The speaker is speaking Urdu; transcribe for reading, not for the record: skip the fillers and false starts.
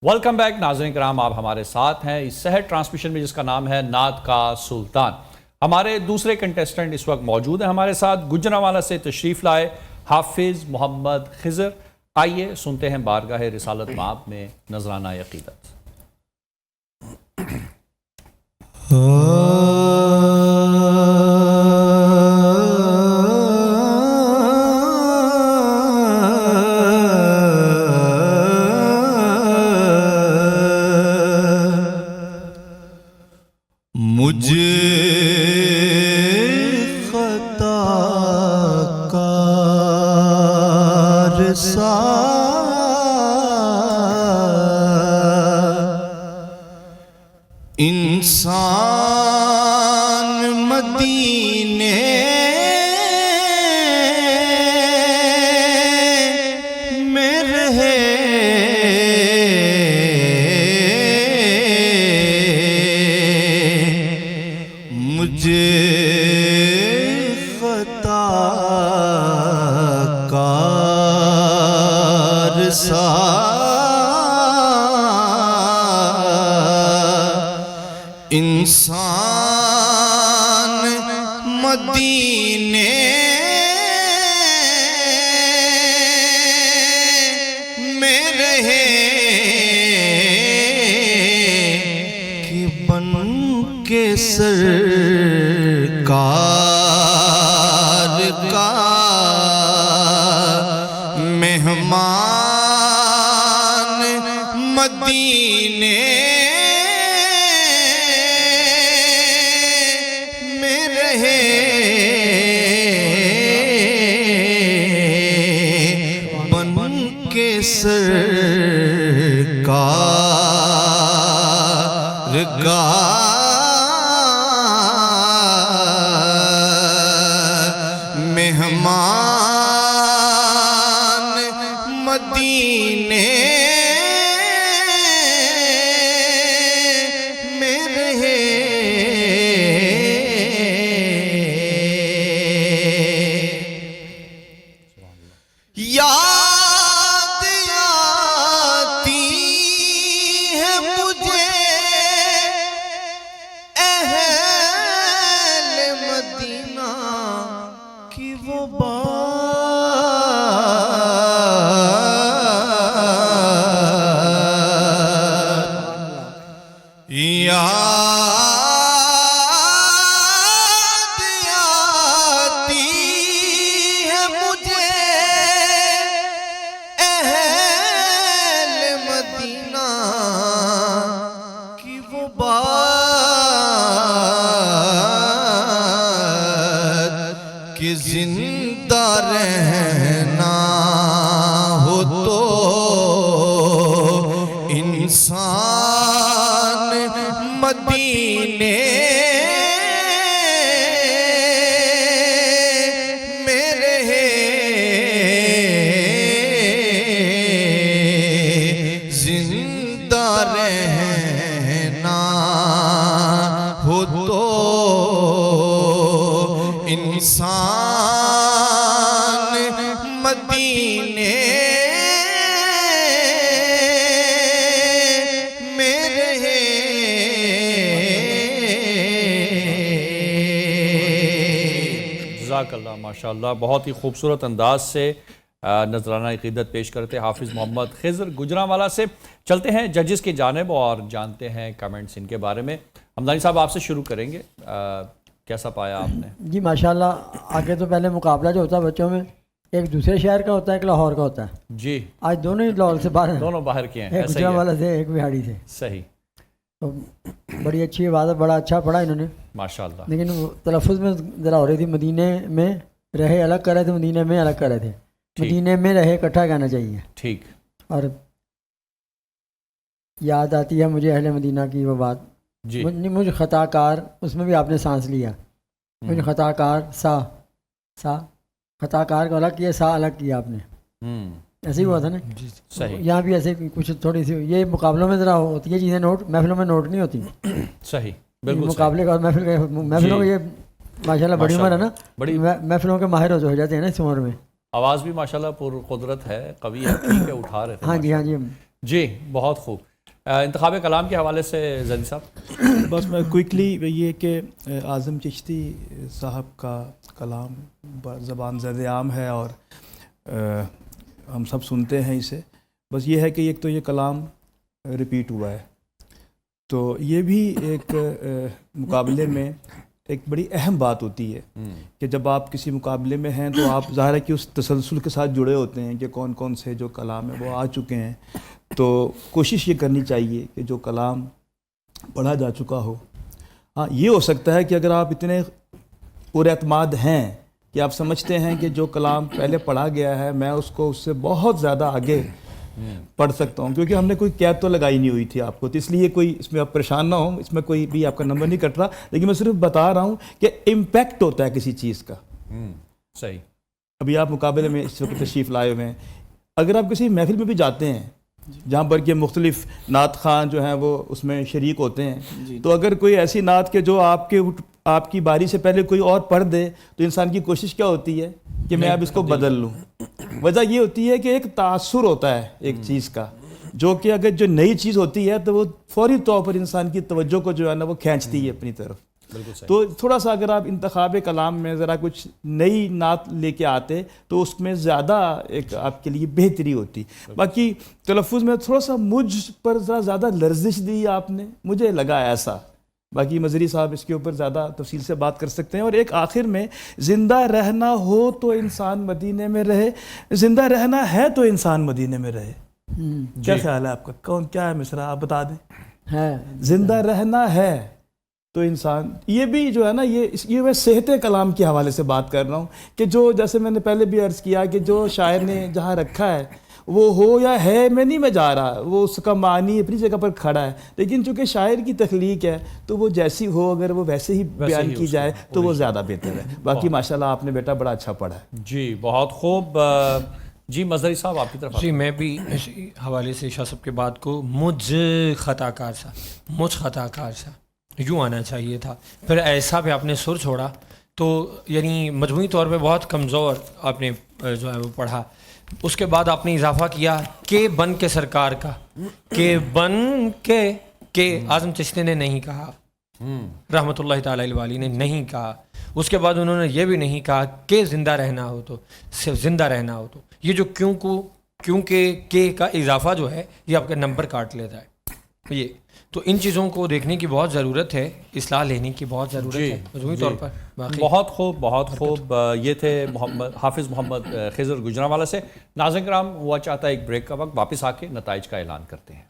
ویلکم بیک ناظرین کرام، آپ ہمارے ساتھ ہیں اس سحر ٹرانسمیشن میں جس کا نام ہے نعت کا سلطان۔ ہمارے دوسرے کنٹیسٹنٹ اس وقت موجود ہیں ہمارے ساتھ، گجرانوالہ سے تشریف لائے حافظ محمد خضر۔ آئیے سنتے ہیں بارگاہ رسالت مآب میں نذرانہ عقیدت۔ مجھے خطا کار سا انسان مدینے میں رہے، مجھے خطا کار سا انسان مدینے میں رہے کہ بن کے سرکار کا مہمان مدینے میں رہے، بن کے سرکار کا مہمان مدینے میں رہے۔ یاد آتی ہے مجھے اہل مدینہ کی وہ بات، یاد آتی ہے مجھے اہل مدینہ کی وہ بات کہ زندہ رہنا ہو تو انسان مدینے میں رہے، زندہ رہنا ہو تو انسان مدینے میں رہے۔ جزاک اللہ، ماشاءاللہ، بہت ہی خوبصورت انداز سے نذرانہ عقیدت پیش کرتے حافظ محمد خضر گجرانوالہ سے۔ چلتے ہیں ججز کی جانب اور جانتے ہیں کمنٹس ان کے بارے میں۔ حمدانی صاحب آپ سے شروع کریں گے، کیسا پایا آپ نے؟ جی ماشاءاللہ، آگے تو پہلے مقابلہ جو ہوتا ہے بچوں میں، ایک دوسرے شہر کا ہوتا ہے، ایک لاہور کا ہوتا ہے۔ جی، آج دونوں ہی لاہور سے باہر ہیں، دونوں باہر کے ہیں، ایک ایسا ہی ہے۔ گجرانوالہ سے، ایک بہاڑی سے۔ صحیح، تو بڑی اچھی عبادت، بڑا اچھا پڑھا انہوں نے، ماشاءاللہ۔ لیکن تلفظ میں ذرا ہو رہی تھی، مدینے میں رہے الگ کر رہے تھے، مدینے میں الگ کر رہے تھے، مدینے میں رہے اکٹھا کہنا چاہیے۔ ٹھیک۔ اور یاد آتی ہے مجھے اہل مدینہ کی وہ بات، جی، مجھے خطا کار، اس میں بھی آپ نے سانس لیا، مجھے خطا کار سا خطا کار کو الگ کیا، سا الگ کیا آپ نے، ایسے ہی ہوا تھا نا؟ صحیح، یہاں بھی ایسے کچھ تھوڑی سی یہ مقابلوں میں ذرا ہوتی ہے چیزیں، نوٹ محفلوں میں نوٹ نہیں ہوتی. صحیح، بالکل مقابلے کا محفلوں کو یہ ماشاءاللہ بڑی عمر ہے نا، بڑی محفلوں کے ماہر ہو جاتے ہیں نا اس عمر میں. آواز بھی ماشاءاللہ پر قدرت ہے، قوی ہے، ٹھیک ہے، اٹھا رہے تھے. ہاں جی ہاں جی جی، بہت خوب. انتخاب کلام کے حوالے سے زین صاحب؟ بس میں کوئکلی یہ کہ اعظم چشتی صاحب کا کلام زبان زد عام ہے اور ہم سب سنتے ہیں اسے. بس یہ ہے کہ ایک تو یہ کلام ریپیٹ ہوا ہے، تو یہ بھی ایک مقابلے میں ایک بڑی اہم بات ہوتی ہے کہ جب آپ کسی مقابلے میں ہیں تو آپ ظاہر ہے کہ اس تسلسل کے ساتھ جڑے ہوتے ہیں کہ کون کون سے جو کلام ہیں وہ آ چکے ہیں. تو کوشش یہ کرنی چاہیے کہ جو کلام پڑھا جا چکا ہو. ہاں یہ ہو سکتا ہے کہ اگر آپ اتنے پورے اعتماد ہیں کہ آپ سمجھتے ہیں کہ جو کلام پہلے پڑھا گیا ہے میں اس کو اس سے بہت زیادہ آگے پڑھ سکتا ہوں، کیونکہ ہم نے کوئی قید تو لگائی نہیں ہوئی تھی آپ کو، تو اس لیے کوئی اس میں آپ پریشان نہ ہوں، اس میں کوئی بھی آپ کا نمبر نہیں کٹ رہا، لیکن میں صرف بتا رہا ہوں کہ امپیکٹ ہوتا ہے کسی چیز کا. صحیح. ابھی آپ مقابلے میں اس وقت تشریف لائے ہوئے ہیں، اگر آپ کسی محفل میں بھی جاتے ہیں جہاں پر کہ مختلف نعت خان جو ہیں وہ اس میں شریک ہوتے ہیں، تو اگر کوئی ایسی نعت کہ جو آپ کی باری سے پہلے کوئی اور پڑھ دے تو انسان کی کوشش کیا ہوتی ہے کہ میں اب اس کو بدل لوں. وجہ یہ ہوتی ہے کہ ایک تاثر ہوتا ہے ایک چیز کا، جو کہ اگر جو نئی چیز ہوتی ہے تو وہ فوری طور پر انسان کی توجہ کو جو ہے نا وہ کھینچتی ہے اپنی طرف. تو تھوڑا سا اگر آپ انتخاب کلام میں ذرا کچھ نئی نعت لے کے آتے تو اس میں زیادہ ایک آپ کے لیے بہتری ہوتی. باقی تلفظ میں تھوڑا سا مجھ پر ذرا زیادہ لرزش دی آپ نے، مجھے لگا ایسا. باقی مظہری صاحب اس کے اوپر زیادہ تفصیل سے بات کر سکتے ہیں. اور ایک آخر میں زندہ رہنا ہو تو انسان مدینے میں رہے، زندہ رہنا ہے تو انسان مدینے میں رہے. کیا خیال ہے آپ کا؟ کیا ہے مصرع آپ بتا دیں؟ ہے زندہ رہنا ہے تو انسان، یہ بھی جو ہے نا یہ میں صحت کلام کے حوالے سے بات کر رہا ہوں کہ جو جیسے میں نے پہلے بھی عرض کیا کہ جو شاعر نے جہاں رکھا ہے وہ ہو یا ہے میں نہیں میں جا رہا، وہ اس کا معنی اپنی جگہ پر کھڑا ہے، لیکن چونکہ شاعر کی تخلیق ہے تو وہ جیسی ہو اگر وہ ویسے ہی بیان کی جائے تو وہ زیادہ بہتر ہے. باقی ماشاءاللہ آپ نے بیٹا بڑا اچھا پڑھا ہے. جی بہت خوب. جی مظہری صاحب آپ کی طرف. جی میں بھی اسی حوالے سے شاہ صاحب کے بات کو مجھ خطا کار سا یوں آنا چاہیے تھا. پھر ایسا پہ آپ نے سر چھوڑا تو یعنی مجموعی طور پہ بہت کمزور آپ نے جو ہے وہ پڑھا. اس کے بعد آپ نے اضافہ کیا کہ بن کے سرکار کا، کہ بن کے اعظم چشتی نے نہیں کہا، رحمۃ اللہ تعالی علیہ والی نے نہیں کہا. اس کے بعد انہوں نے یہ بھی نہیں کہا کہ زندہ رہنا ہو تو صرف زندہ رہنا ہو تو یہ جو کیونکہ کہ کا اضافہ جو ہے یہ آپ کا نمبر کاٹ لیتا ہے. یہ تو ان چیزوں کو دیکھنے کی بہت ضرورت ہے، اصلاح لینے کی بہت ضرورت ہے مجموعی طور پر. بہت خوب بہت خوب. یہ تھے حافظ محمد خضر گجرانوالہ سے. ناظرین کرام ہوا چاہتا ہے ایک بریک کا وقت، واپس آ کے نتائج کا اعلان کرتے ہیں.